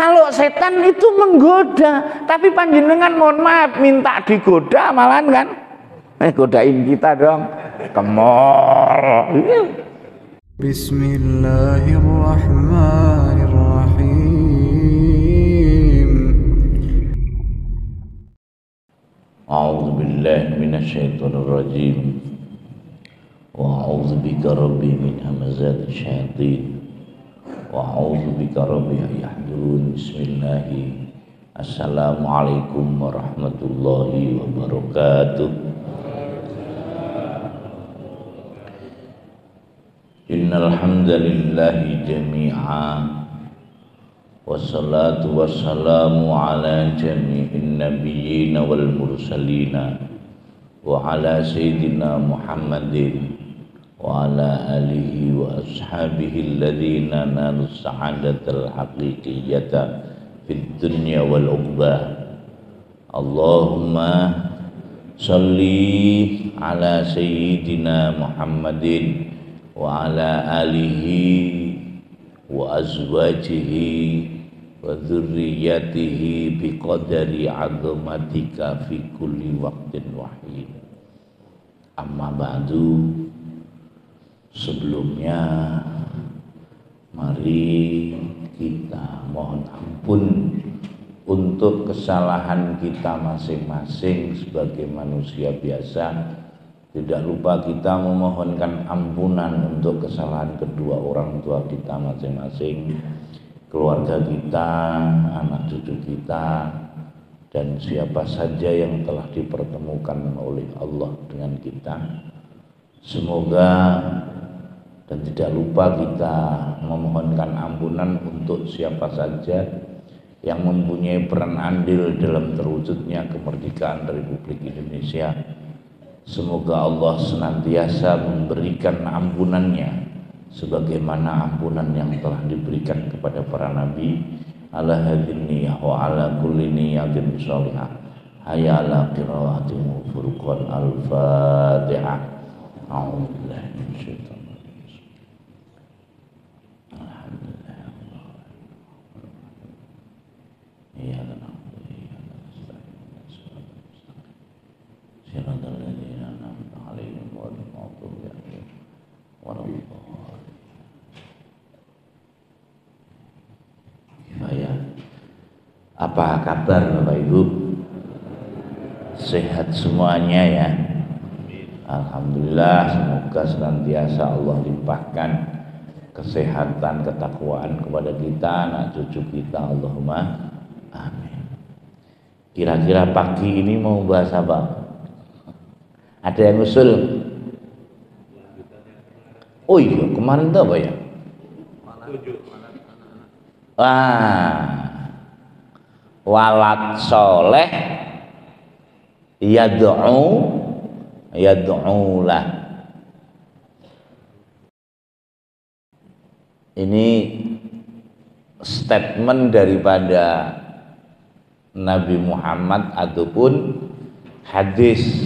Kalau setan itu menggoda, tapi panjenengan mohon maaf minta digoda malahan kan? Godain kita dong, kemol. Bismillahirrahmanirrahim. A'udzubillahi minasyaitonirrajim. Wa a'udzubika rabbi min hamazati syayatin. Wa a'udzubika rabbi yahdurun. Bismillahi. Assalamualaikum warahmatullahi wabarakatuh. Innal hamdalillahi jami'a wassalatu wassalamu ala jami'in nabiyyin wal mursalin wa ala sayyidina Muhammadin wa ala alihi wa ashabihi alladhina nalu sa'adatal haqiqiyyata fid dunya wal uqbah. Allahumma salli ala sayyidina Muhammadin wa ala alihi wa azwajihi wa dzurriyyatihi biqadari 'azamatika fi kulli waqtin wahid. Amma ba'du. Sebelumnya mari kita mohon ampun untuk kesalahan kita masing-masing sebagai manusia biasa. Tidak lupa kita memohonkan ampunan untuk kesalahan kedua orang tua kita masing-masing, keluarga kita, anak cucu kita, dan siapa saja yang telah dipertemukan oleh Allah dengan kita. Semoga dan tidak lupa kita memohonkan ampunan untuk siapa saja yang mempunyai peran andil dalam terwujudnya kemerdekaan Republik Indonesia. Semoga Allah senantiasa memberikan ampunannya sebagaimana ampunan yang telah diberikan kepada para nabi. Ala hadin niyah wa ala kulli niyatin sholihah. Hayya ala qiraatin furqan al-Fatihah. A'udzubillahi minasyaitonir rajim. Alhamdulillah. Iya kan. Apa kabar Bapak Ibu? Sehat semuanya ya? Alhamdulillah, semoga senantiasa Allah limpahkan kesehatan, ketakwaan kepada kita, anak cucu kita, Allahumma amin. Kira-kira pagi ini mau bahas apa? Ada yang usul? Oh iya, kemarin tuh apa ya? Walad soleh yad'ulah. Ini statement daripada Nabi Muhammad ataupun hadis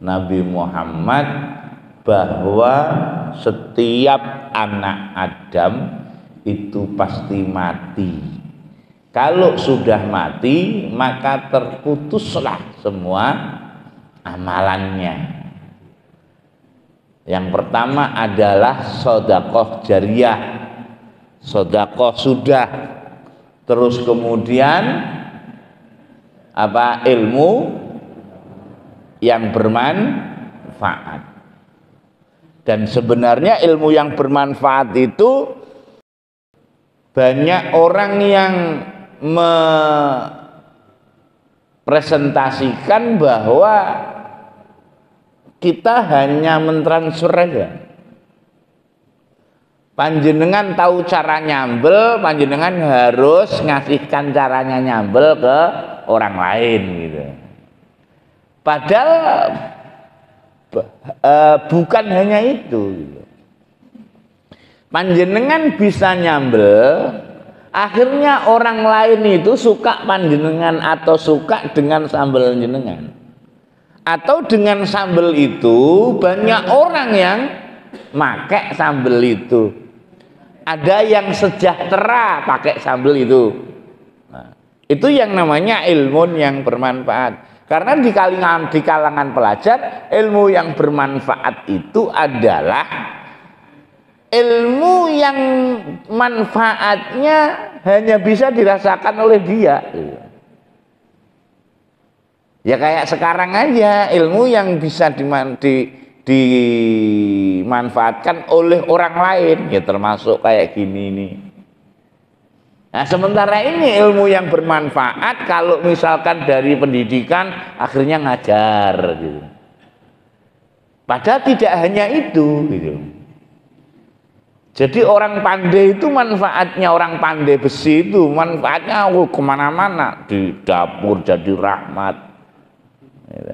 Nabi Muhammad bahwa setiap anak Adam itu pasti mati. Kalau sudah mati maka terputuslah semua amalannya. Yang pertama adalah sedekah jariyah. Sedekah sudah. Terus kemudian apa? Ilmu yang bermanfaat. Dan sebenarnya ilmu yang bermanfaat itu banyak orang yang mempresentasikan bahwa kita hanya mentransfer aja. Panjenengan tahu cara nyambel, panjenengan harus ngasihkan caranya nyambel ke orang lain gitu. Padahal bukan hanya itu gitu. Panjenengan bisa nyambel, akhirnya orang lain itu suka panjenengan atau suka dengan sambal jenengan. Atau dengan sambal itu banyak orang yang make sambal itu. ada yang sejahtera pakai sambal itu. Nah, itu yang namanya ilmu yang bermanfaat. Karena di kalangan pelajar, ilmu yang bermanfaat itu adalah ilmu yang manfaatnya hanya bisa dirasakan oleh dia. Ya kayak sekarang aja, ilmu yang bisa dimanfaatkan oleh orang lain, ya termasuk kayak gini nih. Nah sementara ini ilmu yang bermanfaat kalau misalkan dari pendidikan akhirnya ngajar gitu. Padahal tidak hanya itu gitu. Jadi orang pandai itu manfaatnya, orang pandai besi itu manfaatnya kemana-mana, di dapur jadi rahmat gitu.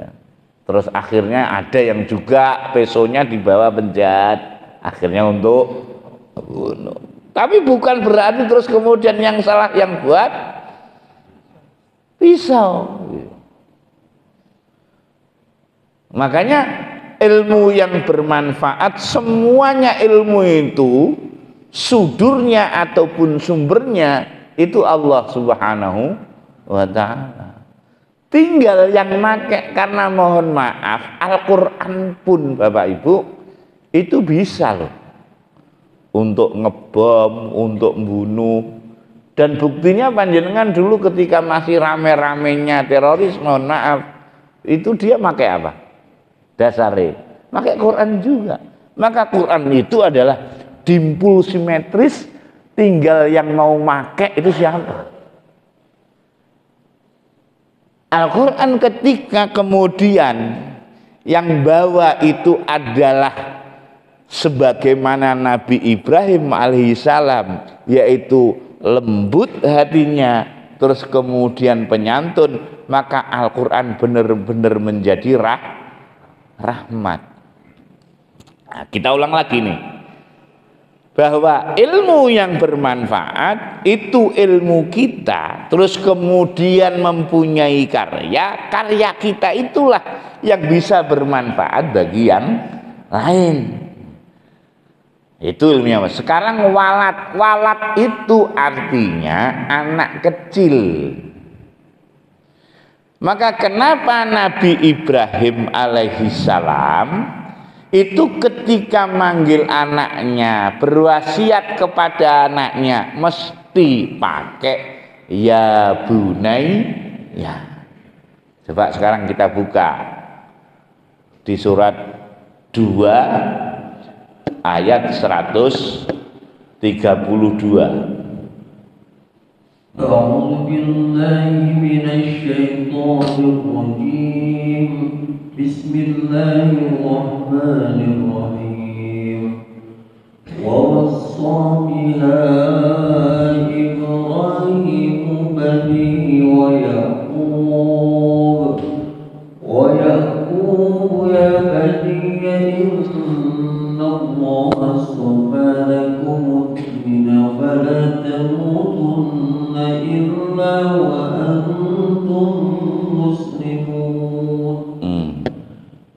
Terus akhirnya ada yang juga pesonya dibawa penjahat, akhirnya untuk bunuh. Tapi bukan berarti terus kemudian yang salah yang buat pisau. Makanya ilmu yang bermanfaat, semuanya ilmu itu sudurnya ataupun sumbernya itu Allah Subhanahu wa ta'ala. Tinggal yang make, karena mohon maaf Al-Quran pun Bapak Ibu itu bisa loh untuk ngebom, untuk membunuh. Dan buktinya panjenengan dulu ketika masih rame-ramenya teroris, mohon maaf, itu dia pakai apa? Dasare pakai Quran juga. Maka Quran itu adalah dimpul simetris, tinggal yang mau make itu siapa? Al-Quran ketika kemudian yang bawa itu adalah sebagaimana Nabi Ibrahim alaihissalam, yaitu lembut hatinya, terus kemudian penyantun, maka Al-Quran benar-benar menjadi rahmat. Nah, kita ulang lagi nih, bahwa ilmu yang bermanfaat itu ilmu kita, terus kemudian mempunyai karya kita itulah yang bisa bermanfaat bagi yang lain. Itu ilmunya. Sekarang walat itu artinya anak kecil. Maka kenapa Nabi Ibrahim alaihissalam itu ketika manggil anaknya, berwasiat kepada anaknya mesti pakai ya bunai ya. Coba sekarang kita buka di surat 2 ayat 132. A'udzu billahi minasy syaithanir rajim. Bismillahirrahmanirrahim. Wa wassa biha Ibrahim bani wa Yaqub ya bani inna Allaha astafa lakum ad-dina fala tamutunna illa wa antum muslimun.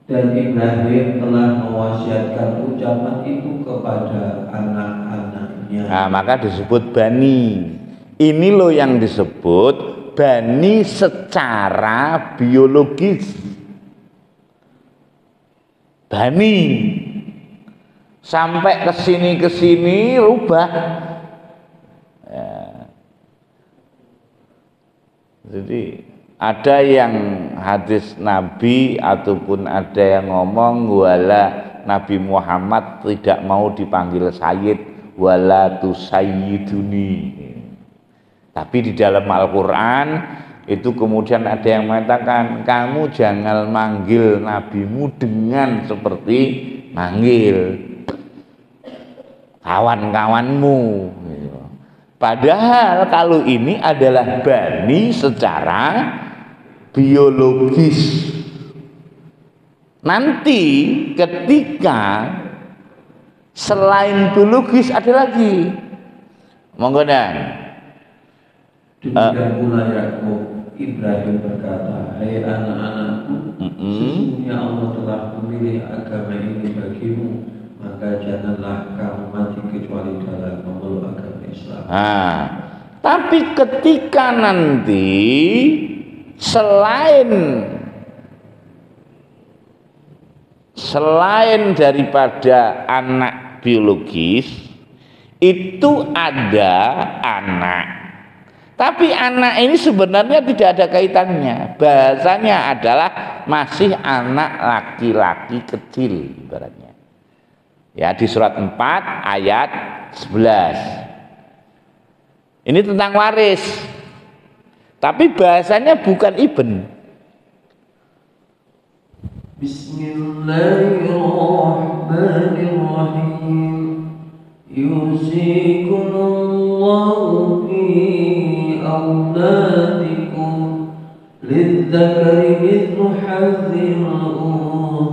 Dan Ibrahim telah mewasiatkan ucapan itu kepada anak-anaknya. Nah, maka disebut bani. Ini loh yang disebut bani secara biologis. Bani sampai kesini rubah. Ya. Jadi ada yang hadis Nabi ataupun ada yang ngomong wala Nabi Muhammad tidak mau dipanggil sayyid, wala tusayyiduni. Tapi di dalam Al-Quran itu kemudian ada yang mengatakan kamu jangan manggil nabimu dengan seperti manggil kawan-kawanmu. Padahal kalau ini adalah bani secara biologis. Nanti ketika selain biologis ada lagi. Monggo dan. Demikian pula Yakub, Ibrahim berkata, hai anak-anakku, sesungguhnya Allah telah memilih agama ini bagimu, maka janganlah kamu mati kecuali dalam memeluk agama Islam. Tapi ketika nanti selain daripada anak biologis itu ada anak, tapi anak ini sebenarnya tidak ada kaitannya. Bahasanya adalah masih anak laki-laki kecil ibaratnya. Ya, di surat 4 ayat 11. Ini tentang waris. Tapi bahasanya bukan ibn. Bismillahirrahmanirrahim. Yusikumullahu fi auladikum lidzakari mithlu hadzil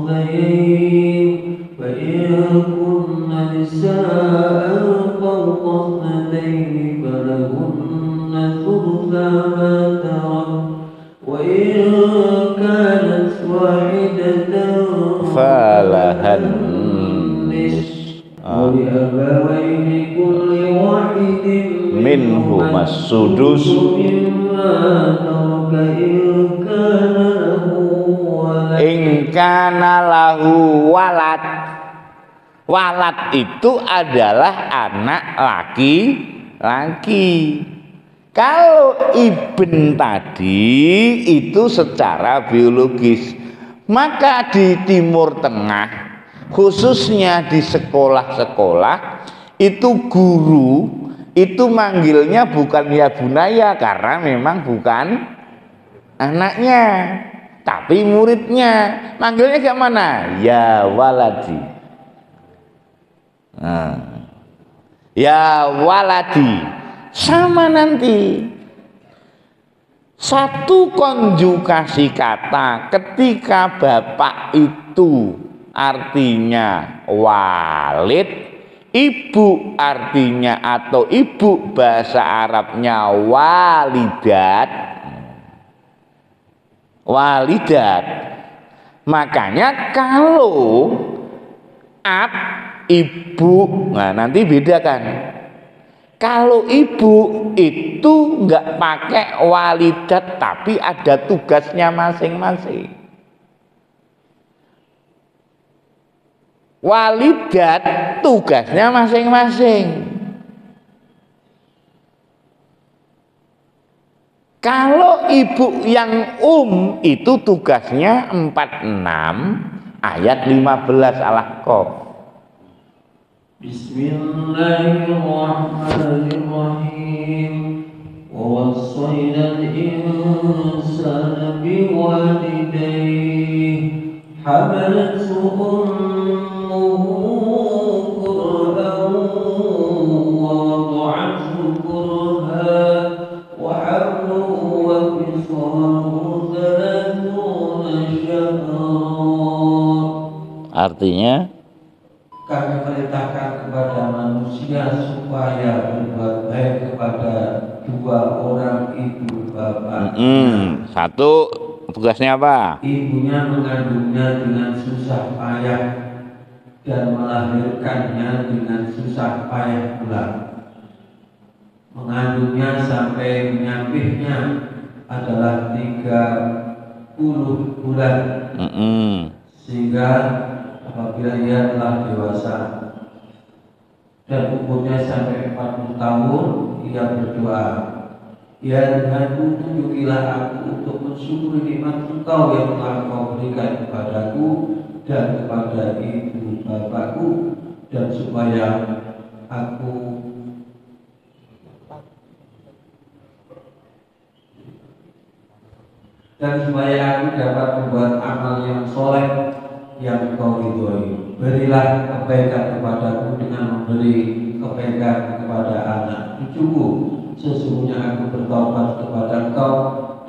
unthayayn fa in kunna nisaa'an fawqa ithnatayn falahunna thulutha ma tarak wa in kanat wahidatan falahan minhuma sudus in kana lahu walad. Walad itu adalah anak laki-laki. Kalau ibn tadi itu secara biologis, maka di Timur Tengah khususnya di sekolah-sekolah itu guru itu manggilnya bukan ya bunaya karena memang bukan anaknya, tapi muridnya. Manggilnya kayak mana? Ya waladi. Ya waladi. Sama nanti satu konjugasi kata ketika bapak itu artinya walid, ibu artinya atau ibu bahasa Arabnya walidat. Makanya kalau ab ibu, nah nanti beda kan. Kalau ibu itu nggak pakai walidat tapi ada tugasnya masing-masing. Walidat tugasnya masing-masing. Kalau ibu yang itu tugasnya 46 ayat 15 Al-Ahqaf. Bismillahirrahmanirrahim. Wa wassayna al-insana biwalidayhi hamalathu ummuhu kurhan wa wada'athu kurhan wa hamluhu wa fisaluhu 30 syahran. Artinya kami perintahkan kepada manusia supaya berbuat baik kepada dua orang ibu bapak. Satu tugasnya apa? Ibunya mengandungnya dengan susah payah dan melahirkannya dengan susah payah pula. Mengandungnya sampai menyapihnya adalah 30 bulan. Sehingga apabila ia telah dewasa dan umurnya sampai 40 tahun, ia berdoa, ya Tuhanku, tunjukilah aku untuk mensyukuri nikmat Engkau yang telah Engkau berikan kepadaku dan kepada ibu bapakku, dan supaya aku dapat membuat amal yang soleh yang Engkau ridhoi. Berilah kebaikan kepadaku dengan memberi kebaikan kepada anak cucuku. Sesungguhnya aku bertaubat kepada Engkau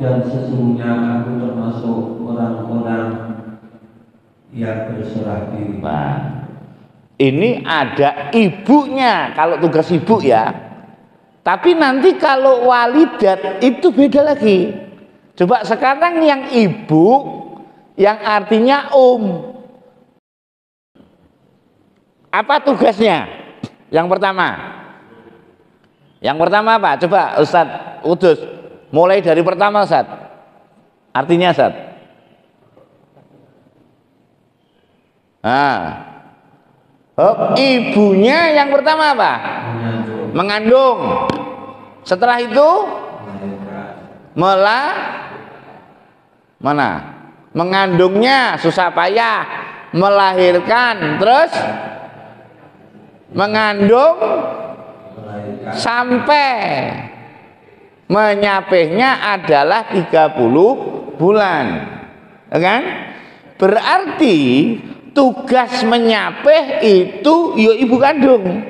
dan sesungguhnya aku termasuk orang-orang yang berserah diri. Nah, ini ada ibunya kalau tugas ibu ya. Tapi nanti kalau walidat itu beda lagi. Coba sekarang yang ibu yang artinya apa tugasnya? Yang pertama. Yang pertama apa? Coba Ustadz Udus, mulai dari pertama Ustadz. Artinya Ustadz. Nah, ibunya yang pertama apa? Mengandung. Setelah itu mengandungnya susah payah, melahirkan, terus mengandung sampai menyapihnya adalah 30 bulan, kan? Berarti tugas menyapih itu ya ibu kandung.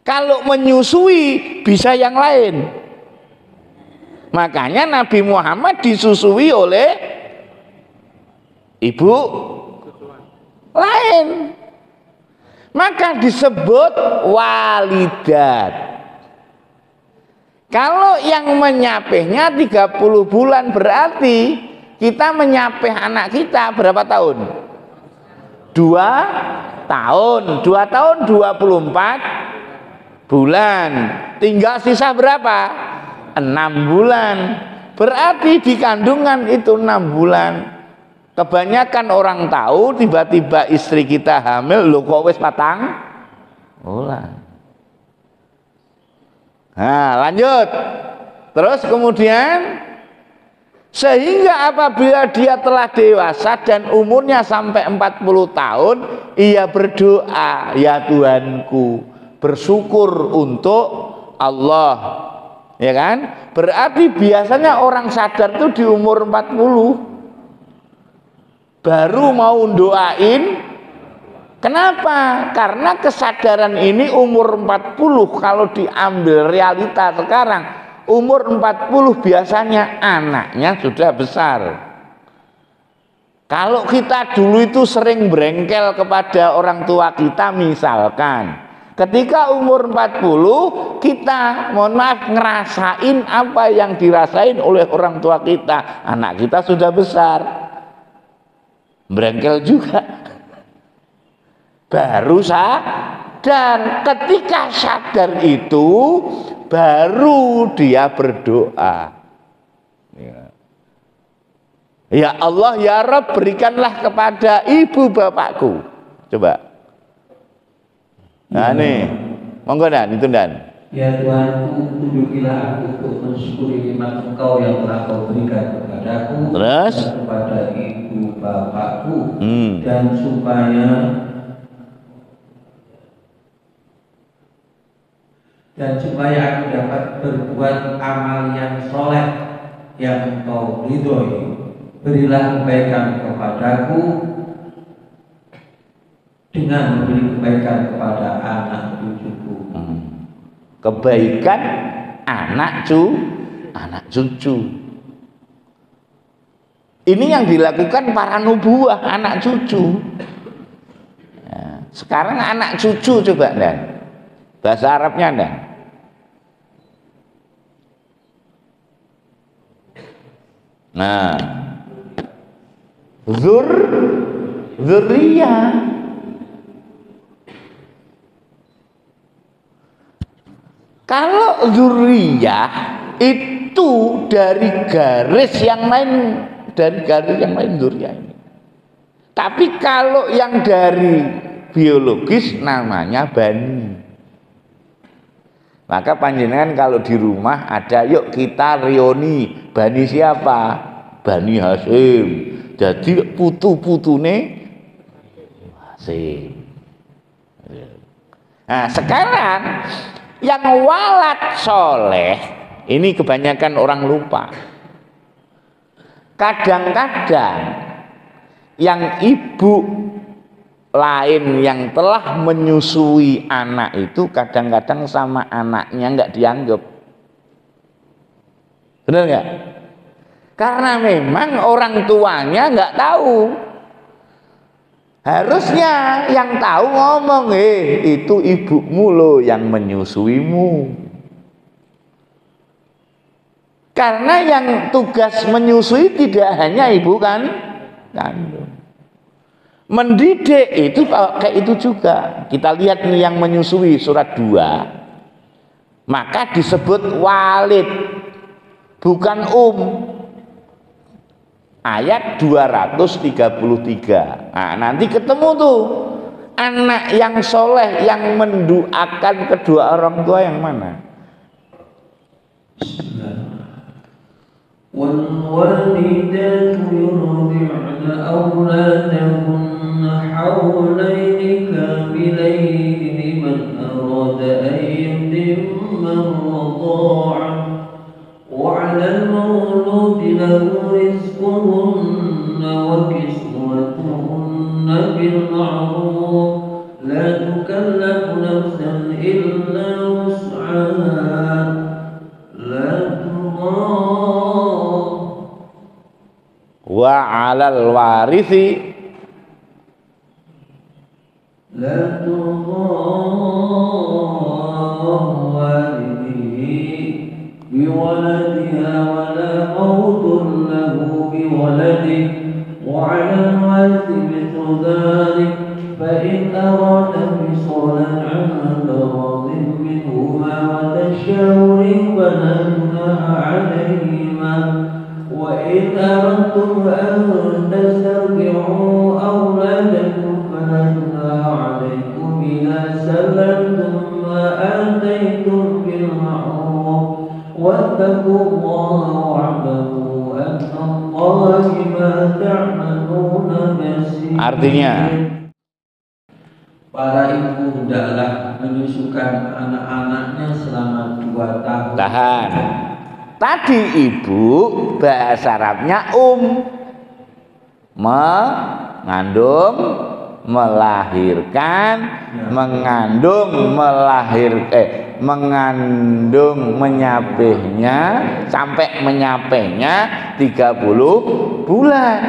Kalau menyusui bisa yang lain. Makanya Nabi Muhammad disusui oleh ibu lain. Maka disebut walidat. Kalau yang menyapihnya 30 bulan berarti kita menyapih anak kita berapa tahun? 2 tahun. 2 tahun 24 bulan. Tinggal sisa berapa? 6 bulan. Berarti di kandungan itu 6 bulan. Kebanyakan orang tahu tiba-tiba istri kita hamil, lo kok wis 4 bulan. Nah, lanjut. Terus kemudian sehingga apabila dia telah dewasa dan umurnya sampai 40 tahun, ia berdoa, ya Tuhanku, bersyukur untuk Allah. Ya kan? Berarti biasanya orang sadar itu di umur 40 baru mau doain. Kenapa? Karena kesadaran ini umur 40. Kalau diambil realita sekarang, umur 40 biasanya anaknya sudah besar. Kalau kita dulu itu sering berengkel kepada orang tua kita, misalkan ketika umur 40 kita, mohon maaf, ngerasain apa yang dirasain oleh orang tua kita, anak kita sudah besar, berengkel juga. Baru sadar. Ketika sadar itu baru dia berdoa, ya Allah ya Rabb, berikanlah kepada ibu bapakku. Coba. Nah nih, monggo Dan, itu Dan. Ya Tuhanku, tunjukilah aku untuk mensyukuri nikmat Engkau yang telah Kau berikan kepadaku, terus dan kepada ibu bapakku, dan supaya aku dapat berbuat amal yang soleh yang Engkau ridhoi. Berilah kebaikan kepadaku dengan memberi kebaikan kepada anak cucuku. Kebaikan anak cucu. Ini yang dilakukan para nubuah, anak cucu. Nah, sekarang anak cucu coba Dan. Bahasa Arabnya Dan. Nah, zuriyah. Kalau zuriyah itu dari garis yang lain, zuriyah ini. Tapi kalau yang dari biologis namanya bani. Maka panjenengan kalau di rumah ada, yuk kita reuni, bani siapa? Bani Hasyim. Jadi putu-putune Hasyim. Nah sekarang yang walad soleh ini kebanyakan orang lupa. Kadang-kadang yang ibu lain yang telah menyusui anak itu kadang-kadang sama anaknya nggak dianggap. Benar nggak? Karena memang orang tuanya nggak tahu. Harusnya yang tahu ngomong, itu ibumu loh yang menyusuimu. Karena yang tugas menyusui tidak hanya ibu kan kandung. Mendidik itu kayak itu juga. Kita lihat nih yang menyusui surat 2. Maka disebut walid, bukan ayat 233. Nah, nanti ketemu tuh anak yang soleh yang mendoakan kedua orang tua yang mana? والوالدات يرضعن أولادهن حولين كاملين لمن أراد أن يتم الرضاعة وعلى المولود له رزقهن وكسوتهن بالمعروف لا تكلف نفسا إلا وسعها لا wa 'alal warisi la biwaladiha wala mautun lahu biwaladihi wa 'alal warisi mithlu dhalik fa in arada fisalan 'an taradin minhuma wa tashawurin fala junaha 'alayhima وإن أردتم أن تسترضعوا أولادكم فلا جناح عليكم إذا سلمتم ما آتيتم بالمعروف واتقوا الله واعلموا أن الله بما تعملون بصير. Artinya, para ibu hendaklah menyusukan anak-anaknya selama 2 tahun. Tahan. Tadi ibu bahasa Arabnya mengandung, melahirkan, mengandung menyapihnya sampai menyapihnya 30 bulan.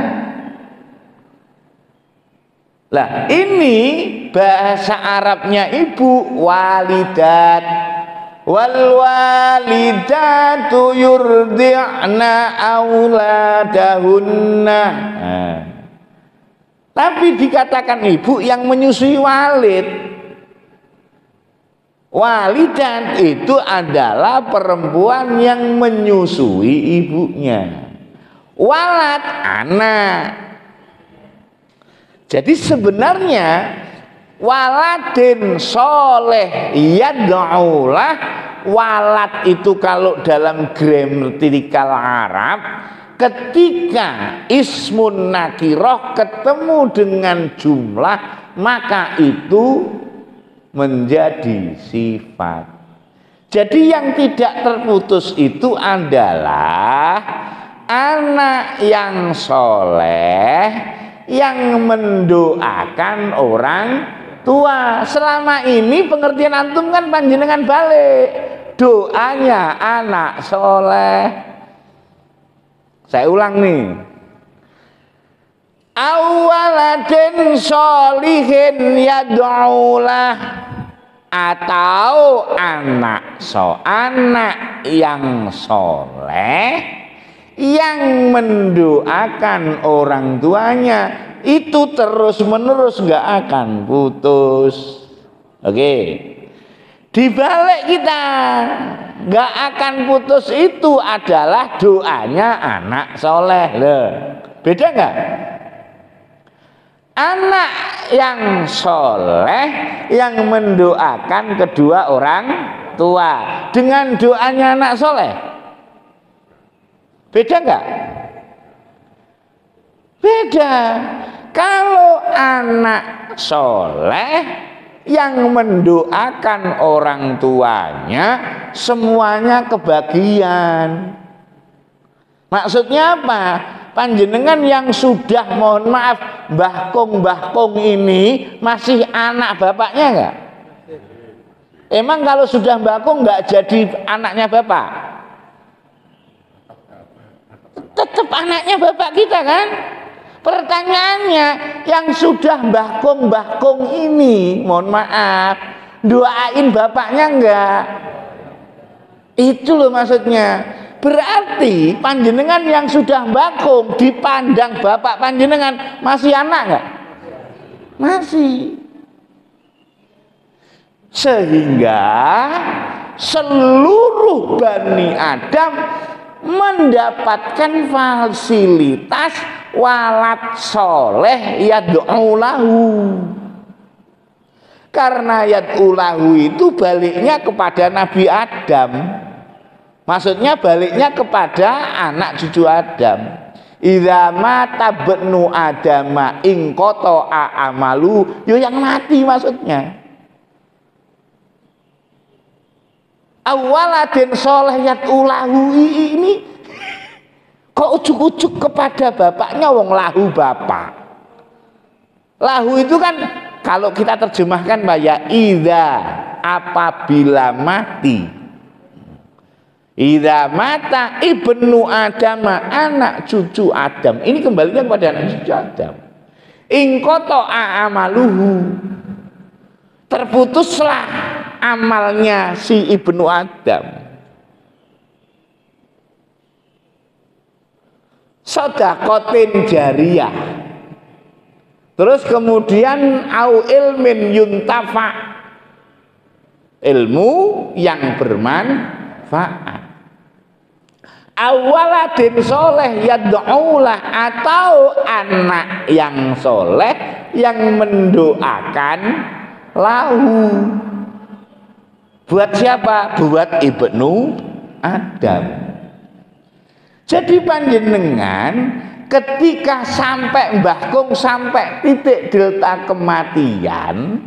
Lah ini bahasa Arabnya ibu walidat. Wal walidatu yurdi'na auladahunna. Tapi dikatakan ibu yang menyusui walid. Walidan itu adalah perempuan yang menyusui ibunya. Walad anak. Jadi sebenarnya waladin soleh yad'ulah, walad itu kalau dalam gramatikal Arab ketika ismun nakiroh ketemu dengan jumlah maka itu menjadi sifat. Jadi yang tidak terputus itu adalah anak yang soleh yang mendoakan orang tua. Selama ini pengertian antum kan panjenengan balik, doanya anak soleh. Saya ulang nih, awaladin solihin yad'ulah, atau anak yang soleh yang mendoakan orang tuanya itu terus menerus nggak akan putus. Oke, dibalik kita nggak akan putus itu adalah doanya anak soleh. Loh, beda nggak? Anak yang soleh yang mendoakan kedua orang tua dengan doanya anak soleh, beda nggak? Beda. Kalau anak soleh yang mendoakan orang tuanya semuanya kebagian. Maksudnya apa? Panjenengan yang sudah, mohon maaf, Mbah Kong ini masih anak bapaknya enggak? Emang kalau sudah Mbah Kong enggak jadi anaknya bapak? Tetap anaknya bapak kita kan? Pertanyaannya, yang sudah Mbah Kong ini, mohon maaf, doain bapaknya enggak? Itu loh maksudnya. Berarti panjenengan yang sudah Mbah Kong dipandang bapak panjenengan masih anak enggak? Masih. Sehingga seluruh Bani Adam mendapatkan fasilitas walad soleh yad'u lahu. Karena yad'u lahu itu baliknya kepada Nabi Adam. Maksudnya baliknya kepada anak cucu Adam. Idza mata ibnu Adama in qata'a amalu, yo yang mati maksudnya. Awaladin soleh yad'u lahu ini kok ujuk-ujuk kepada bapaknya, wong lahu bapak. Lahu itu kan kalau kita terjemahkan Pak ya, idza apabila mati. Idza mata ibnu Adam, anak cucu Adam. Ini kembalinya kepada anak cucu Adam. In qata'a amaluhu. Terputuslah amalnya si ibnu Adam. Shadaqatin jariyah. Terus kemudian au ilmin yuntafa, ilmu yang bermanfaat. Awaladin soleh yad'ulah, atau anak yang soleh yang mendoakan lahu. Buat siapa? Buat ibnu Adam. Jadi panjenengan ketika sampai Mbah Kung sampai titik delta kematian,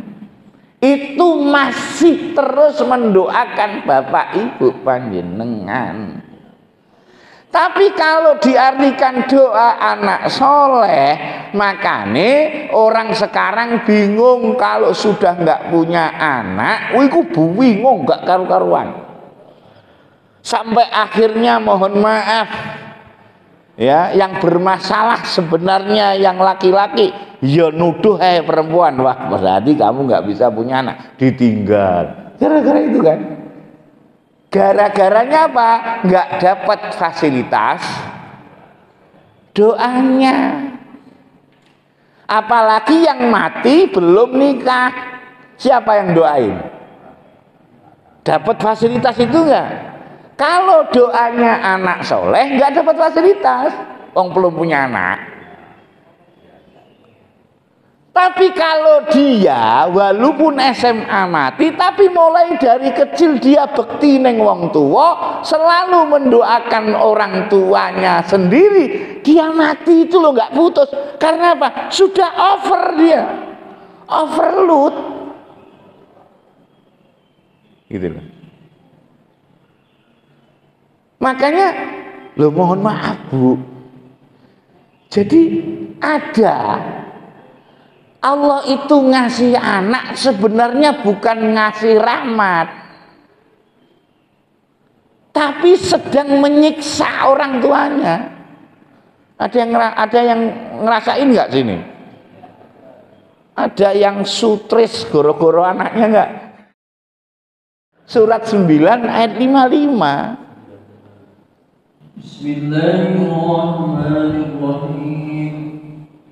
itu masih terus mendoakan bapak ibu panjenengan. Tapi kalau diartikan doa anak soleh, makanya orang sekarang bingung kalau sudah nggak punya anak, wiku bingung nggak karu-karuan. Sampai akhirnya mohon maaf, ya, yang bermasalah sebenarnya yang laki-laki, ya nuduh perempuan, wah berarti kamu nggak bisa punya anak, ditinggal. Gara-gara itu kan. Gara-garanya apa? Nggak dapat fasilitas doanya. Apalagi yang mati belum nikah, siapa yang doain? Dapat fasilitas itu enggak? Kalau doanya anak soleh nggak dapat fasilitas, orang belum punya anak. Tapi kalau dia walaupun SMA mati, tapi mulai dari kecil dia bekti neng wong tua, selalu mendoakan orang tuanya sendiri, dia mati itu loh nggak putus. Karena apa? Sudah over dia, overload, gitu loh. Makanya, lo mohon maaf Bu. Jadi ada. Allah itu ngasih anak sebenarnya bukan ngasih rahmat, tapi sedang menyiksa orang tuanya. Ada yang ngerasain nggak sini? Ada yang sutris goro-goro anaknya nggak? Surat 9 ayat 55. Bismillahirrahmanirrahim.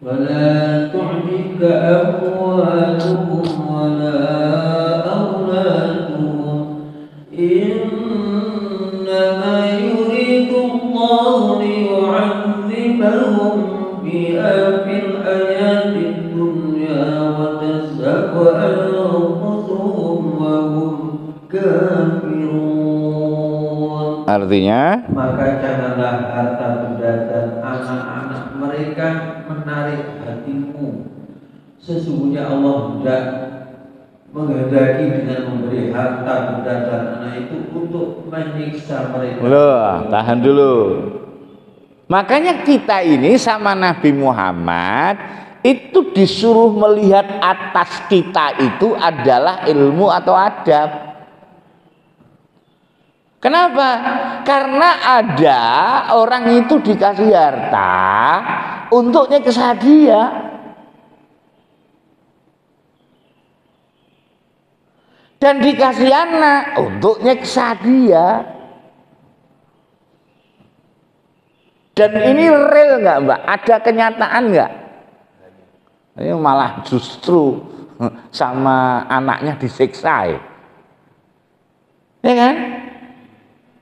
ولا تعجبك أموالهم ولا أولادهم إنما يريد الله ليعذبهم بها في الحياة الدنيا وتزهق أنفسهم وهم كافرون. Artinya, maka janganlah harta benda dan anak-anak mereka menarik hatimu. Sesungguhnya Allah tidak menghendaki dengan memberi harta benda dan anak itu untuk menyiksa mereka. loh, tahan dulu. Makanya kita ini sama Nabi Muhammad itu disuruh melihat atas kita itu adalah ilmu atau adab. Kenapa? Karena ada orang itu dikasih harta untuk nyiksa dia. Dan dikasih anak untuk nyiksa dia. Dan ini real nggak Mbak? Ada kenyataan nggak? Ini malah justru sama anaknya disiksa ya kan?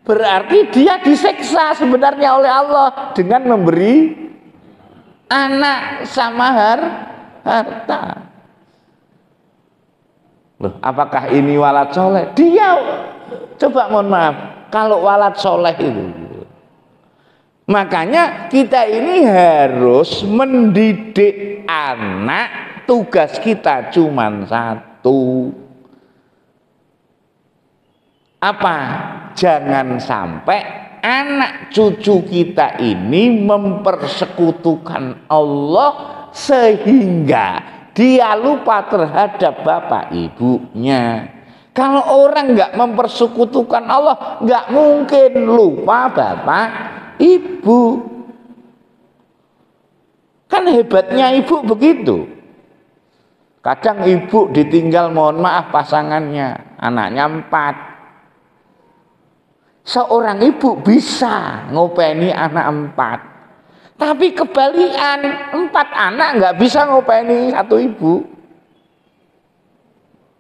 Berarti dia disiksa sebenarnya oleh Allah dengan memberi anak sama harta. Loh, apakah ini walad soleh? Dia coba mohon maaf, kalau walad soleh itu, makanya kita ini harus mendidik anak. Tugas kita cuma satu, apa? Jangan sampai anak cucu kita ini mempersekutukan Allah sehingga dia lupa terhadap bapak ibunya. Kalau orang nggak mempersekutukan Allah, nggak mungkin lupa bapak ibu. Kan hebatnya ibu begitu. Kadang ibu ditinggal, mohon maaf, pasangannya, anaknya 4. Seorang ibu bisa ngopeni anak 4, tapi kebalikan 4 anak nggak bisa ngopeni 1 ibu.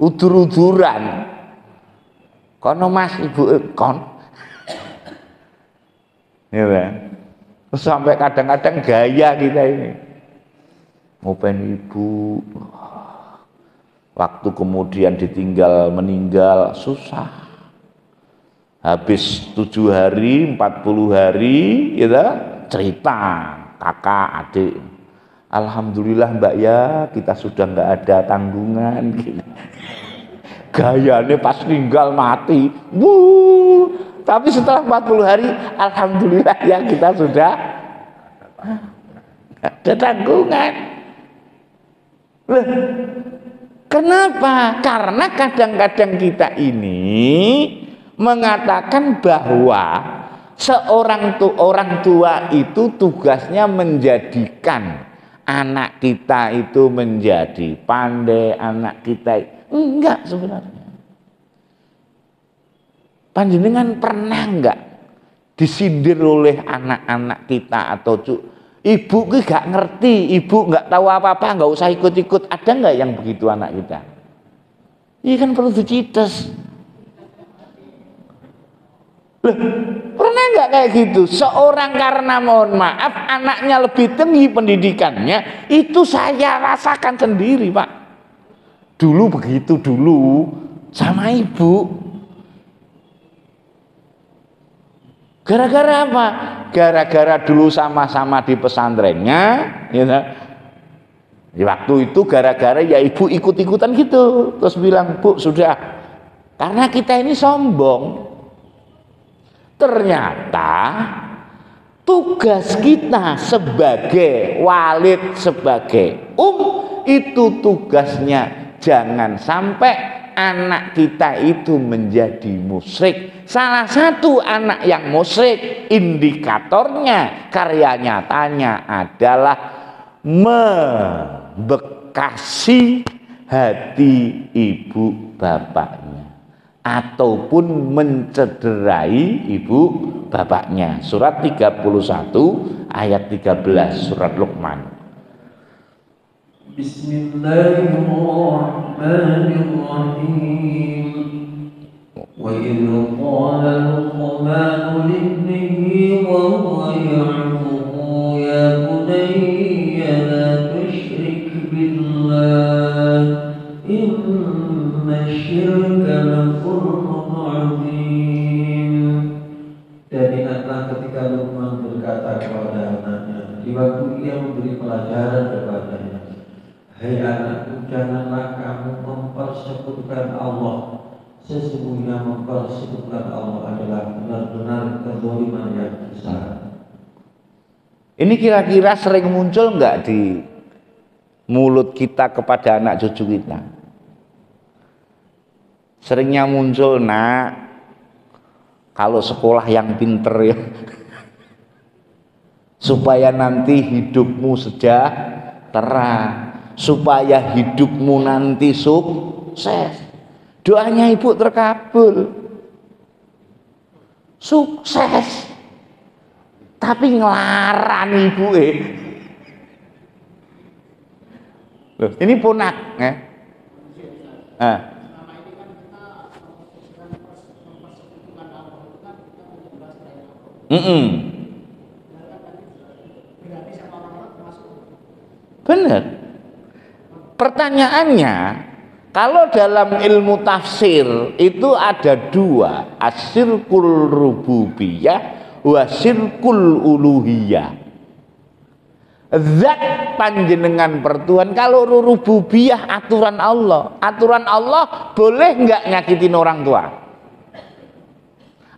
Udur-uduran, kono mas ibu kon, ya, sampai kadang-kadang gaya kita ini ngopeni ibu, waktu kemudian ditinggal meninggal susah. Habis 7 hari, 40 hari, ya, cerita kakak adik, alhamdulillah mbak ya, kita sudah nggak ada tanggungan. Gitu. Gayanya pas meninggal mati, tapi setelah 40 hari, alhamdulillah ya kita sudah ada tanggungan. Loh, kenapa? Karena kadang-kadang kita ini mengatakan bahwa orang tua itu tugasnya menjadikan anak kita itu menjadi pandai, anak kita enggak sebenarnya. Panjenengan pernah enggak disindir oleh anak-anak kita atau ibu gak ngerti, ibu nggak tahu apa-apa, nggak usah ikut-ikut, ada nggak yang begitu anak kita? Ini kan perlu dicites. Loh, pernah nggak kayak gitu? Seorang karena mohon maaf anaknya lebih tinggi pendidikannya, itu saya rasakan sendiri pak. Dulu begitu dulu sama ibu. Gara-gara apa? Gara-gara dulu sama-sama di pesantrennya, ya. Di waktu itu gara-gara ya ibu ikut-ikutan gitu, terus bilang bu sudah, karena kita ini sombong. Ternyata tugas kita sebagai walid, sebagai itu tugasnya jangan sampai anak kita itu menjadi musyrik. Salah satu anak yang musyrik, indikatornya, karya nyatanya adalah membekasi hati ibu bapaknya ataupun mencederai ibu bapaknya. Surat 31 ayat 13 surat Luqman. Bismillahirrahmanirrahim. Wa idh qala Luqman libnihi wa huwa ya'muhu ya bunayya la tusyrik billah inna syirka la zulmun 'adzim. Dan ingatlah ketika Luqman berkata kepada anaknya di waktu ia memberi pelajaran kepadanya, hai anakku, janganlah kamu mempersekutukan Allah. Sesungguhnya mempersekutukan Allah adalah benar-benar kezaliman yang besar. Ini kira-kira sering muncul nggak di mulut kita kepada anak cucu kita? Seringnya muncul, nak, kalau sekolah yang pinter ya, supaya nanti hidupmu sejahtera, supaya hidupmu nanti sukses. Doanya ibu terkabul, sukses, tapi ngelarang ibu Loh, ini ponak ya. Benar. Pertanyaannya, kalau dalam ilmu tafsir itu ada dua, asyirkul rububiyah wa syirkul uluhiyah. Zat panjenengan pertuhan, kalau rububiyah aturan Allah. Aturan Allah boleh nggak nyakitin orang tua?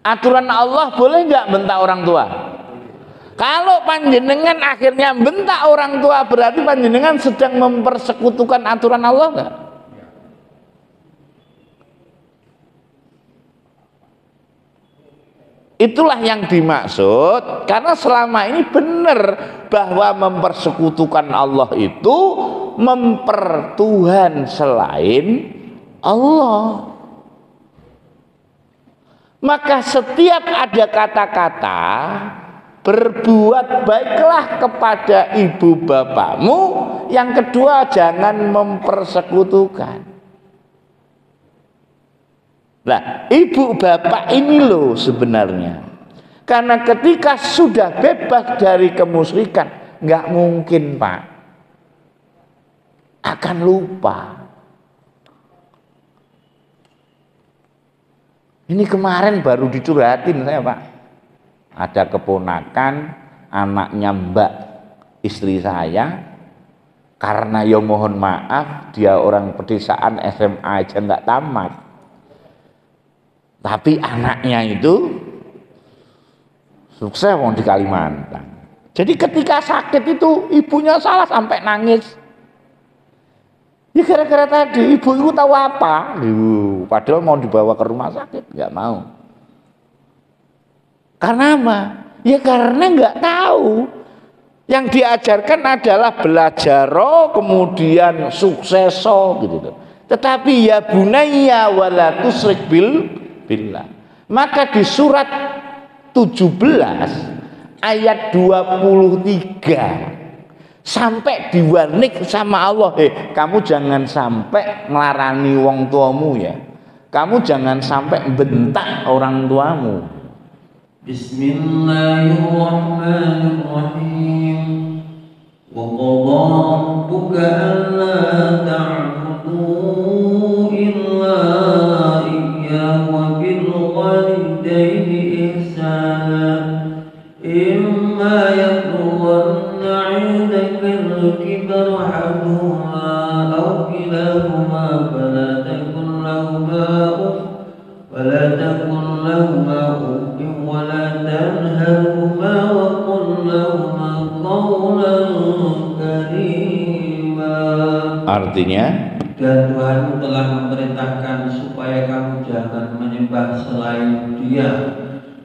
Aturan Allah boleh nggak bentak orang tua? Kalau panjenengan akhirnya bentak orang tua, berarti panjenengan sedang mempersekutukan aturan Allah nggak? Itulah yang dimaksud, karena selama ini benar bahwa mempersekutukan Allah itu mempertuhan selain Allah. Maka setiap ada kata-kata berbuat baiklah kepada ibu bapakmu, yang kedua jangan mempersekutukan. Nah, ibu bapak ini loh sebenarnya, karena ketika sudah bebas dari kemusyrikan, nggak mungkin Pak akan lupa. Ini kemarin baru dicurhatin saya Pak, ada keponakan anaknya Mbak istri saya, karena ya mohon maaf dia orang pedesaan, SMA aja nggak tamat. Tapi anaknya itu sukses di Kalimantan. Jadi ketika sakit itu ibunya salah sampai nangis. Ya gara-gara tadi ibu itu tahu apa? Padahal mau dibawa ke rumah sakit, nggak mau. Karena apa? Ya karena nggak tahu. Yang diajarkan adalah belajar, kemudian sukseso gitu. Tetapi ya bunayya wala tusyrik billah. Maka di surat 17 ayat 23 sampai diwarnik sama Allah, kamu jangan sampai ngelarani wong tuamu ya. Kamu jangan sampai bentak orang tuamu. Bismillahirrahmanirrahim. Wa qadha rabbuka alla ta'budu illa iyyahu wa bil walidayni ihsana. Imma yablughanna 'indaka al-kibara ahaduhuma aw kilahuma fala takun lahuma uff wa la tanharhuma wa qul lahuma qawlan karima. Artinya, dan Tuhanmu telah memerintahkan supaya kamu jangan menyembah selain Dia,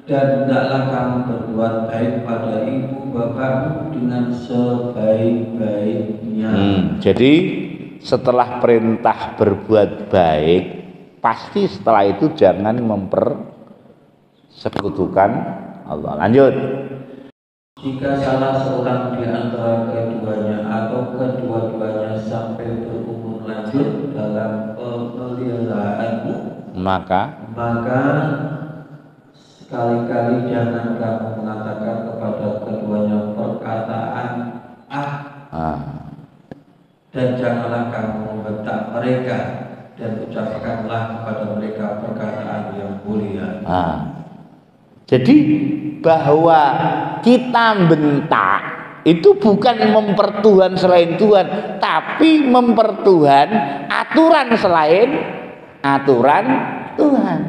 dan hendaklah kamu berbuat baik pada ibu bapakmu dengan sebaik-baiknya. Jadi setelah perintah berbuat baik, pasti setelah itu jangan mempersekutukan Allah. Lanjut. Jika salah seorang di antara keduanya atau kedua-duanya sampai berumur lanjut dalam pemeliharaanmu, maka sekali-kali jangan kamu mengatakan kepada keduanya perkataan dan janganlah kamu membentak mereka, dan ucapkanlah kepada mereka perkataan yang mulia. Jadi bahwa kita bentak itu bukan mempertuhan selain Tuhan, tapi mempertuhan aturan selain aturan Tuhan.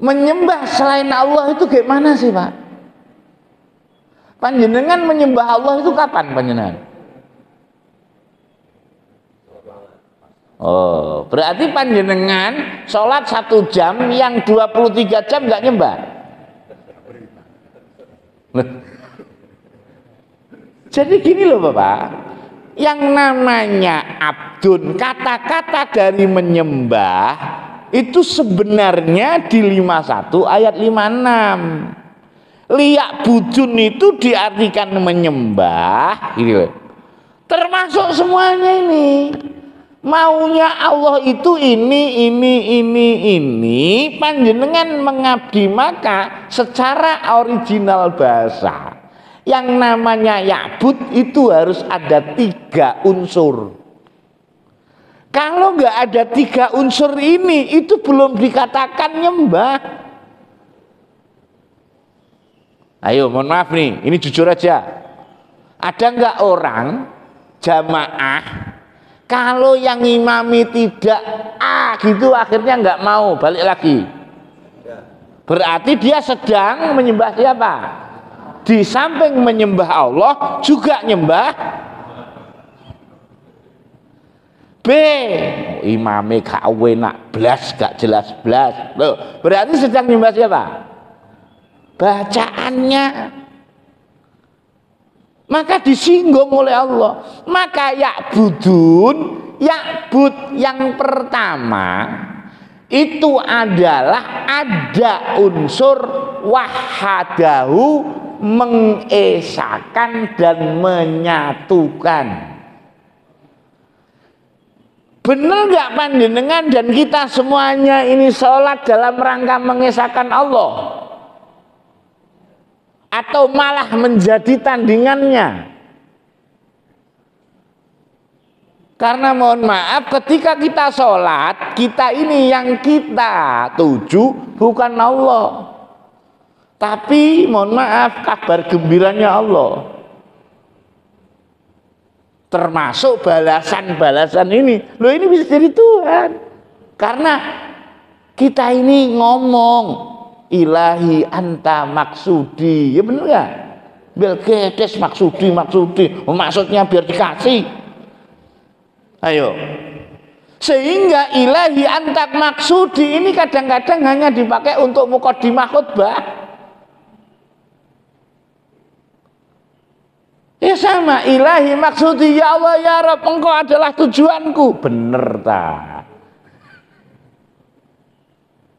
Menyembah selain Allah itu gimana sih Pak? Panjenengan menyembah Allah itu kapan panjenengan? Oh, berarti panjenengan sholat 1 jam, yang 23 jam nggak nyembah. Jadi gini loh Bapak, yang namanya abdun, kata-kata dari menyembah itu sebenarnya di 51 ayat 56. Liyak budun itu diartikan menyembah, gitu. Termasuk semuanya ini. Maunya Allah itu ini, panjenengan mengabdi, maka secara original bahasa yang namanya ya'bud itu harus ada 3 unsur. Kalau nggak ada 3 unsur ini, itu belum dikatakan nyembah. Ayo, mohon maaf nih, ini jujur aja. Ada nggak orang jamaah kalau yang imami tidak gitu akhirnya nggak mau balik lagi? Berarti dia sedang menyembah siapa? Di samping menyembah Allah juga nyembah B. Imame gak enak blas, gak jelas blas. Loh, berarti sedang nyembah siapa? Bacaannya. Maka disinggung oleh Allah. Maka ya'bud yang pertama itu adalah ada unsur wahadahu, mengesakan dan menyatukan. Benar nggak panjenengan dan kita semuanya ini sholat dalam rangka mengesahkan Allah? Atau malah menjadi tandingannya? Karena mohon maaf, ketika kita sholat, kita ini yang kita tuju bukan Allah, tapi mohon maaf, kabar gembiranya Allah. Termasuk balasan-balasan ini. Loh, ini bisa jadi Tuhan. Karena kita ini ngomong ilahi anta maksudi, ya bener ya? Belkedes maksudi, maksudnya biar dikasih. Ayo. Sehingga ilahi anta maksudi ini kadang-kadang hanya dipakai untuk mukadimah khutbah. Ya sama, ilahi maksudi ya Allah ya Rabb, engkau adalah tujuanku. Bener tak?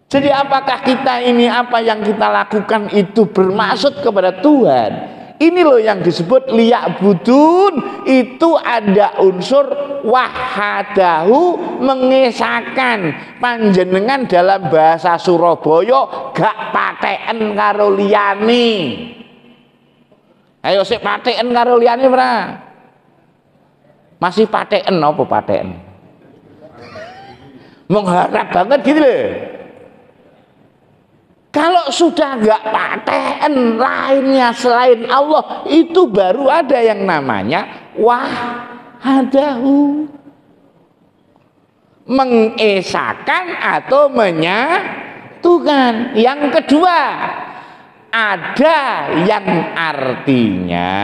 Jadi apakah kita ini, apa yang kita lakukan itu bermaksud kepada Tuhan? Ini loh yang disebut liya'budun, itu ada unsur wahadahu, mengesahkan. Panjenengan dalam bahasa Surabaya gak paten karo liyane. Ayo sik paten karo liyane ora? Masih paten apa paten? Mengharap banget gitu loh. Kalau sudah nggak paten lainnya selain Allah, itu baru ada yang namanya wahadahu, mengesahkan atau menyatukan. Yang kedua, ada yang artinya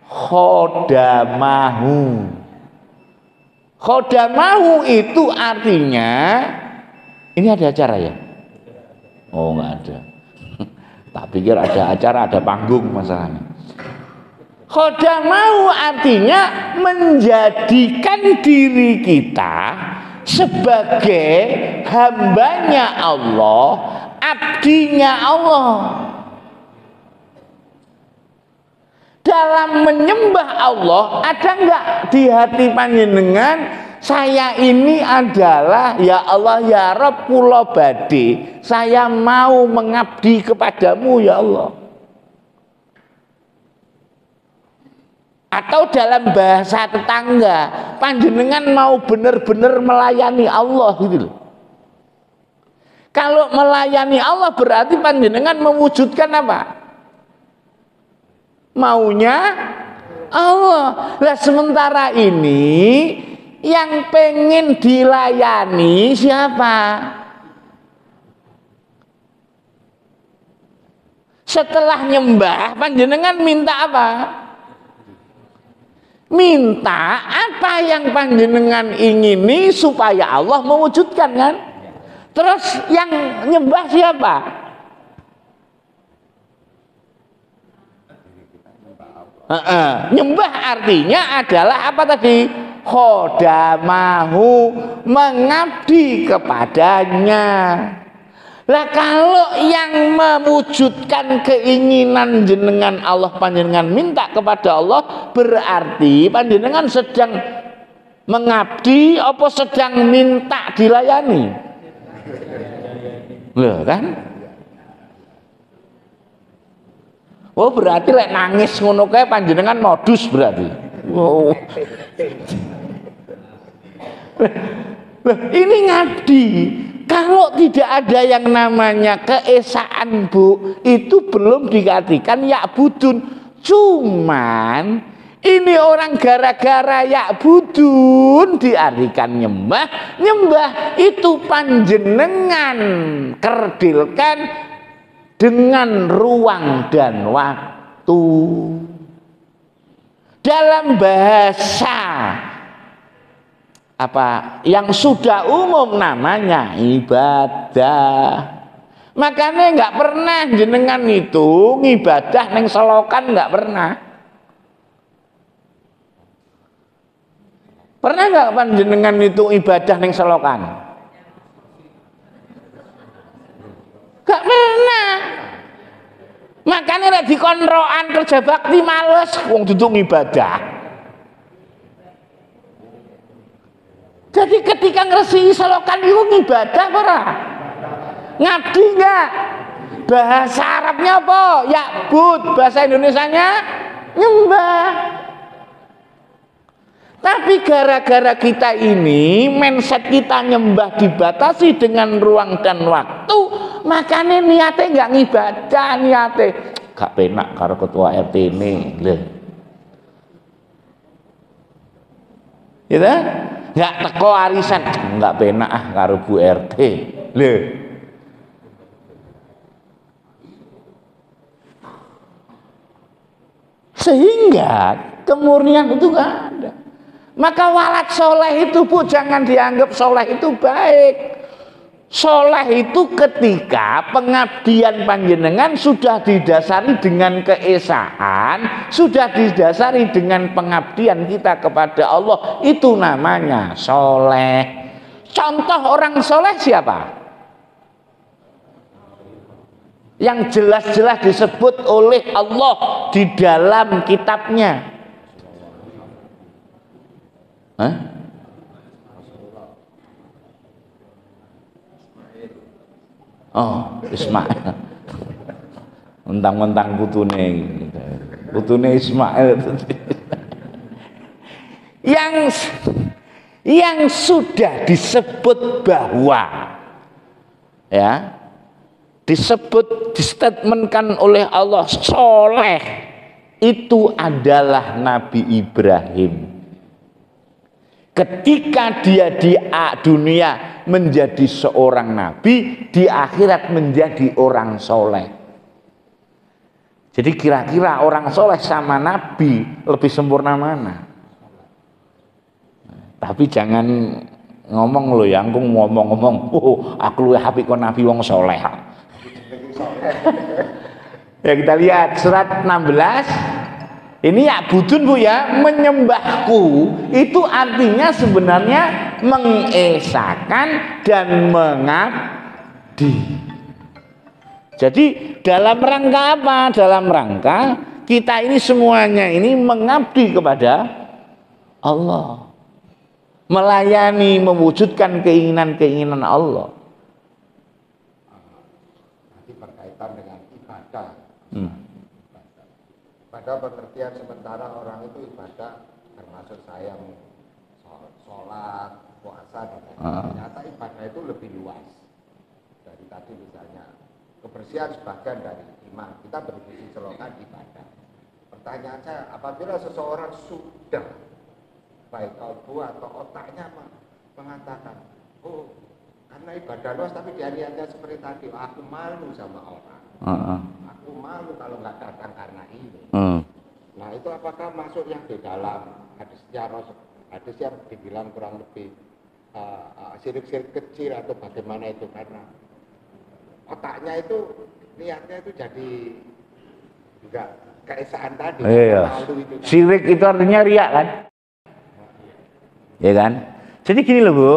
khodamahu. Khodamahu itu artinya, ini ada acara ya? Oh, nggak ada. Tak pikir ada acara, ada panggung masalahnya. Khodamahu artinya menjadikan diri kita sebagai hambanya Allah, abdinya Allah. Dalam menyembah Allah, ada enggak di hati panjenengan, saya ini adalah ya Allah ya Rabb, kula badhe, saya mau mengabdi kepadamu ya Allah. Atau dalam bahasa tetangga, panjenengan mau benar-benar melayani Allah gitu loh. Kalau melayani Allah berarti panjenengan mewujudkan apa? Maunya Allah. Lah sementara ini yang pengen dilayani siapa? Setelah nyembah panjenengan minta apa? Minta apa yang panjenengan ingini supaya Allah mewujudkan kan? Terus yang nyembah siapa? Nyembah artinya adalah apa tadi? Khodamahu, mengabdi kepadanya. Lah kalau yang mewujudkan keinginan jenengan Allah, panjenengan minta kepada Allah, berarti panjenengan sedang mengabdi apa sedang minta dilayani? Loh kan? Oh berarti lek nangis ngono kae panjenengan modus berarti. Oh. Loh, ini ngabdi. Kalau tidak ada yang namanya keesaan, Bu, itu belum dikatakan ya'budun. Cuman ini orang gara-gara ya'budun diartikan nyembah. Nyembah itu panjenengan kerdilkan dengan ruang dan waktu. Dalam bahasa apa yang sudah umum namanya ibadah. Makanya nggak pernah jenengan itu ngibadah neng selokan, nggak pernah. Pernah nggak panjenengan itu ibadah neng selokan? Nggak pernah. Makanya lek dikonrokan kerja bakti males, wong duduk ibadah. Jadi ketika ngresi selokan itu ibadah ora? Ngabdi enggak? Bahasa Arabnya apa? Ya'bud. Bahasa Indonesianya nyembah. Tapi gara-gara kita ini mindset kita nyembah dibatasi dengan ruang dan waktu, makanya niatnya enggak ngibadah, niatnya gak penak karo ketua RT ini. Lho. Gitu? Nggak teko arisan, nggak penak karo Bu RT. Lho. Sehingga kemurnian itu nggak ada. Maka walad soleh itu, Bu, jangan dianggap soleh itu baik. Soleh itu ketika pengabdian panjenengan sudah didasari dengan keesaan, sudah didasari dengan pengabdian kita kepada Allah, itu namanya soleh. Contoh orang soleh siapa? Yang jelas-jelas disebut oleh Allah di dalam kitabnya. Hah? Oh, Ismail. Mentang-mentang putune Ismail. yang sudah disebut bahwa ya, distatementkan oleh Allah soleh itu adalah Nabi Ibrahim. Ketika dia di dunia menjadi seorang nabi, di akhirat menjadi orang soleh. Jadi kira-kira orang soleh sama nabi lebih sempurna mana? Tapi jangan ngomong lo ya, aku ngomong-ngomong, aku luwih apik kon nabi wong soleh. Ya kita lihat surat 16. Ini ya budun, Bu, ya, menyembahku itu artinya sebenarnya mengesakan dan mengabdi. Jadi dalam rangka apa? Dalam rangka kita ini semuanya ini mengabdi kepada Allah, melayani, mewujudkan keinginan-keinginan Allah. Nanti berkaitan dengan ibadah. Pada pengertian sementara orang itu ibadah termasuk saya sholat, puasa, dan ternyata ibadah itu lebih luas dari tadi. Misalnya kebersihan sebagian dari iman, kita berbicara selokan ibadah. Pertanyaan saya, apabila seseorang sudah baik kalbu atau otaknya mengatakan, oh karena ibadah luas tapi dia niatnya seperti tadi, aku malu sama orang, aku malu kalau nggak datang karena ini. Nah itu apakah masuk yang di dalam hadis yang dibilang kurang lebih sirik-sirik kecil atau bagaimana itu, karena otaknya itu niatnya itu jadi juga keesaan tadi. Iya. Itu kan. Sirik itu artinya riak kan? Ya kan? Jadi gini loh, Bu,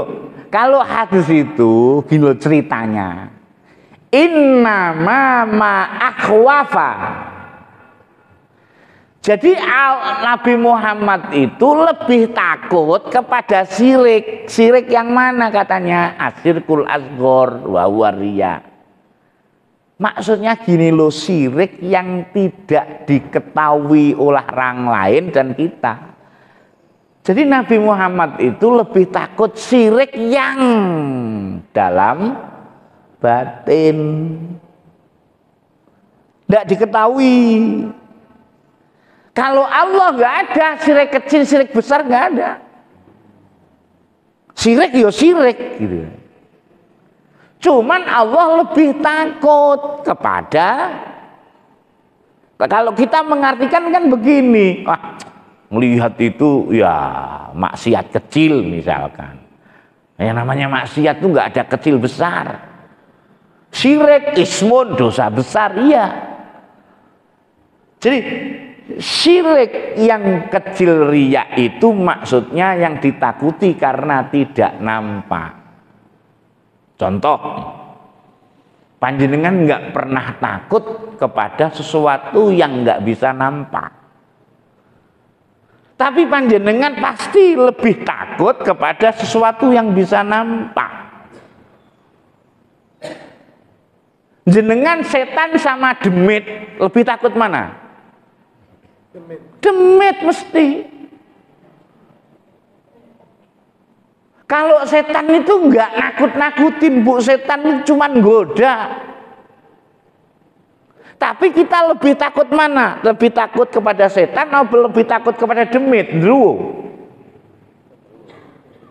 kalau hadis itu gini loh ceritanya. innama ma akhwafa. Jadi Nabi Muhammad itu lebih takut kepada syirik. Syirik yang mana katanya? Asyirkul asghar wa huwa riya. Maksudnya gini loh, syirik yang tidak diketahui oleh orang lain dan kita. Jadi Nabi Muhammad itu lebih takut syirik yang dalam batin, tidak diketahui. Kalau Allah nggak ada syirik kecil, syirik besar nggak ada. Syirik ya syirik gitu. Cuman Allah lebih takut kepada, kalau kita mengartikan kan begini, melihat itu ya maksiat kecil misalkan. Yang namanya maksiat itu nggak ada kecil besar. Syirik ismun, dosa besar, iya. Jadi syirik yang kecil riya itu maksudnya yang ditakuti karena tidak nampak. Contoh, panjenengan nggak pernah takut kepada sesuatu yang nggak bisa nampak. Tapi panjenengan pasti lebih takut kepada sesuatu yang bisa nampak. Jenengan setan sama demit, lebih takut mana? Demit mesti. Kalau setan itu nggak nakut-nakutin, Bu, setan itu cuma goda. Tapi kita lebih takut mana? Lebih takut kepada setan atau lebih takut kepada demit? Dulu.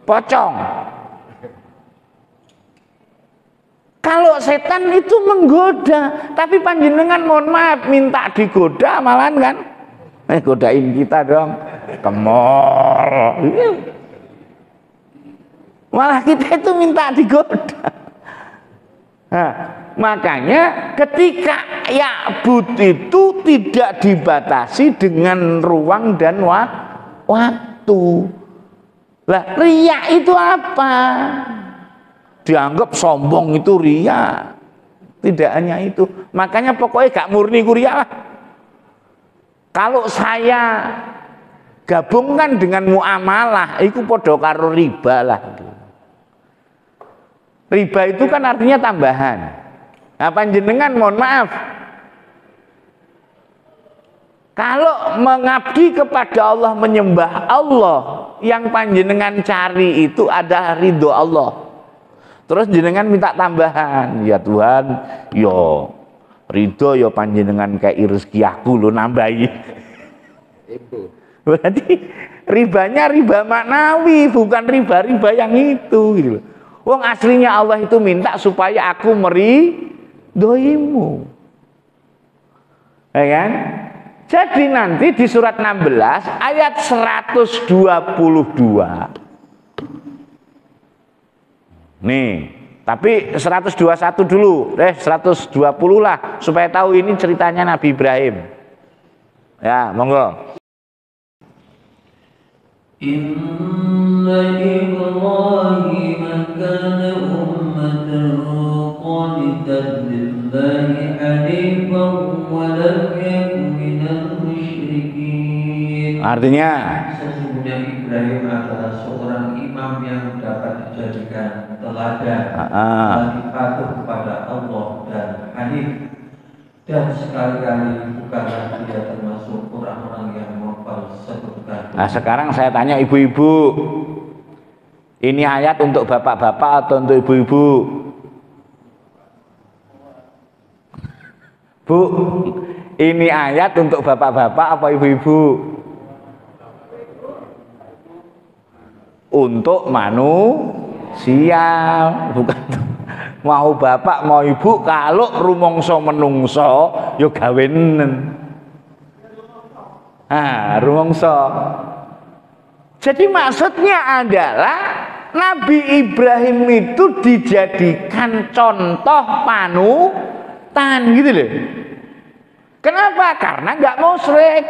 Pocong. Kalau setan itu menggoda, tapi panjenengan mohon maaf minta digoda malahan kan? Godain kita dong, ke mall. Malah kita itu minta digoda. Nah, makanya ketika ya'bud itu tidak dibatasi dengan ruang dan waktu. Lah, riya itu apa? Dianggap sombong itu riya. Tidak hanya itu. Makanya pokoknya gak murni riya lah. Kalau saya gabungkan dengan muamalah, itu podo karo riba lah. Riba itu kan artinya tambahan. Nah, panjenengan mohon maaf, kalau mengabdi kepada Allah, menyembah Allah, yang panjenengan cari itu ada ridho Allah. Terus jenengan minta tambahan, ya Tuhan, yo ridho yo panjenengan kayak rezeki aku lo nambahi. Itu. Berarti ribanya riba maknawi, bukan riba-riba yang itu gitu. Wong aslinya Allah itu minta supaya aku meridhoimu. Ya kan? Jadi nanti di surat 16 ayat 122. Nih, tapi 121 dulu, 120 lah supaya tahu ini ceritanya Nabi Ibrahim. Ya, monggo. Inna Ibrahim kana ummatan qanitan lillahi hanifan wa lam yakun minal musyrikin. Artinya sesungguhnya Ibrahim adalah seorang imam yang dapat dijadikan teladan bagi patuh kepada Allah dan hanif, dan sekali-kali bukanlah dia termasuk orang-orang yang mempersekutukan. Nah, sekarang saya tanya ibu-ibu, ini ayat untuk bapak-bapak atau untuk ibu-ibu? Bu, ini ayat untuk bapak-bapak apa ibu-ibu? Untuk manusia, bukan mau bapak mau ibu. Kalau rumongso menungso yo gawenen. Rumongso. Jadi maksudnya adalah Nabi Ibrahim itu dijadikan contoh panutan gitu loh. Kenapa? Karena nggak musyrik.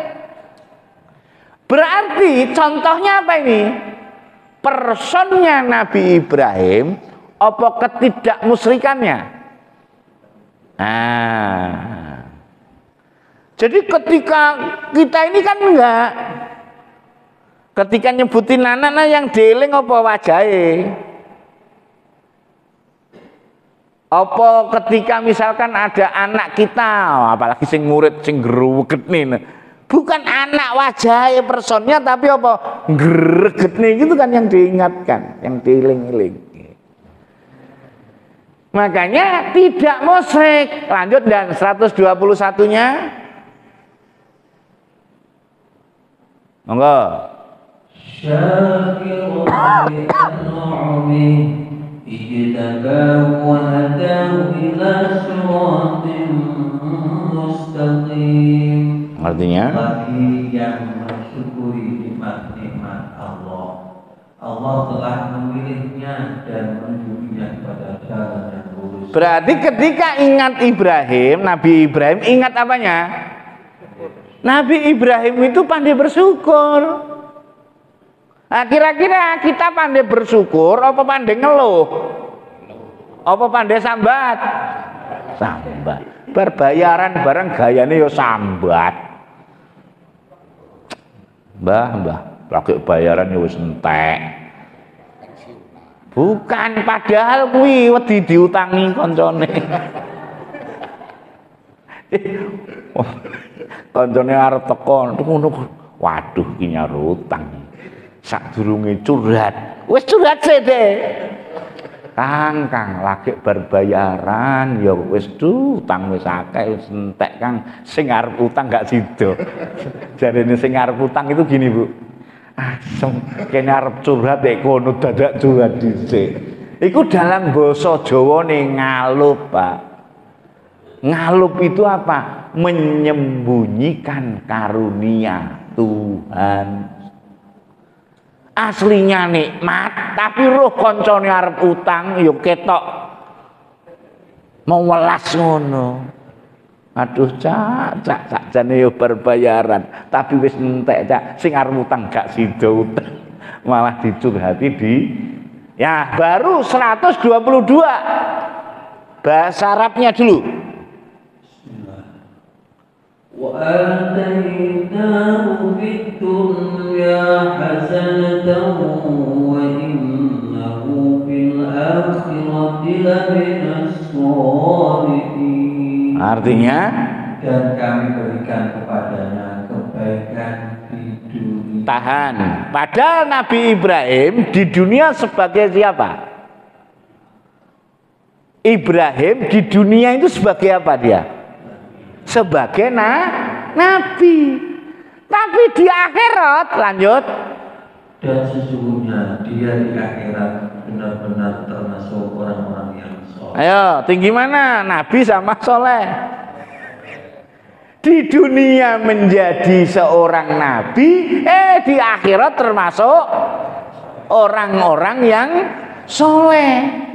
Berarti contohnya apa ini? Personnya Nabi Ibrahim apa ketidakmusyrikannya? Jadi ketika kita ini kan enggak, ketika nyebutin anak yang dieling apa wajahe? Apa ketika misalkan ada anak kita, apalagi sing murid sing greget nih, bukan anak wajahe personnya, tapi apa greget nih itu kan yang diingatkan, yang dieling-eling. Makanya tidak musyrik. Lanjut dan 121-nya. Monggo. Syakirun li an'ami ijtabahu wa hadahu ila siratin mustaqim. Artinya? Bagi yang mensyukuri nikmat-nikmat Allah, Allah telah memilihnya dan menunjuknya kepada jalan yang lurus. Berarti ketika ingat Ibrahim, Nabi Ibrahim, ingat apanya? Nabi Ibrahim itu pandai bersyukur. Nah, kira-kira kita pandai bersyukur apa pandai ngeluh? Apa pandai sambat? Sambat. Berbayaran bareng gayane yo sambat. Mbah, lagi bayaran yo wis entek. Bukan, padahal kuwi wedi diutangi koncone. Koncone arep teko, waduh iki nyar utang. Sadurunge curhat, wis curhat sithik. Kang lagi berbayaran ya wis utang wis akeh wis entek Kang, sing arep utang gak sida. Jarene sing arep utang itu gini, Bu. Asem kene arep curhat nek kono dadak curhat dhisik. Iku dalam basa Jawane ngalup, Pak. Ngalup itu apa? Menyembunyikan karunia Tuhan. Aslinya nikmat, tapi roh koncone arep utang ya ketok mau welas ngono. Aduh cak sakjane ya berbayaran, tapi wis entek cak sing arep utang gak sida utang. Malah dicurhati di ya baru 122. Bahasa Arabnya dulu. وآتيناه في الدنيا حسنة وإنه في الآخرة لمن الصالحين. Artinya, dan kami berikan kepadanya kebaikan di dunia. Tahan. Padahal Nabi Ibrahim di dunia sebagai siapa? Ibrahim di dunia itu sebagai apa dia? Sebagai nabi. Tapi di akhirat, lanjut. Dan sesungguhnya dia di akhirat benar-benar termasuk orang-orang yang soleh. Ayo, tinggi mana? Nabi sama soleh. Di dunia menjadi seorang nabi, di akhirat termasuk orang-orang yang soleh.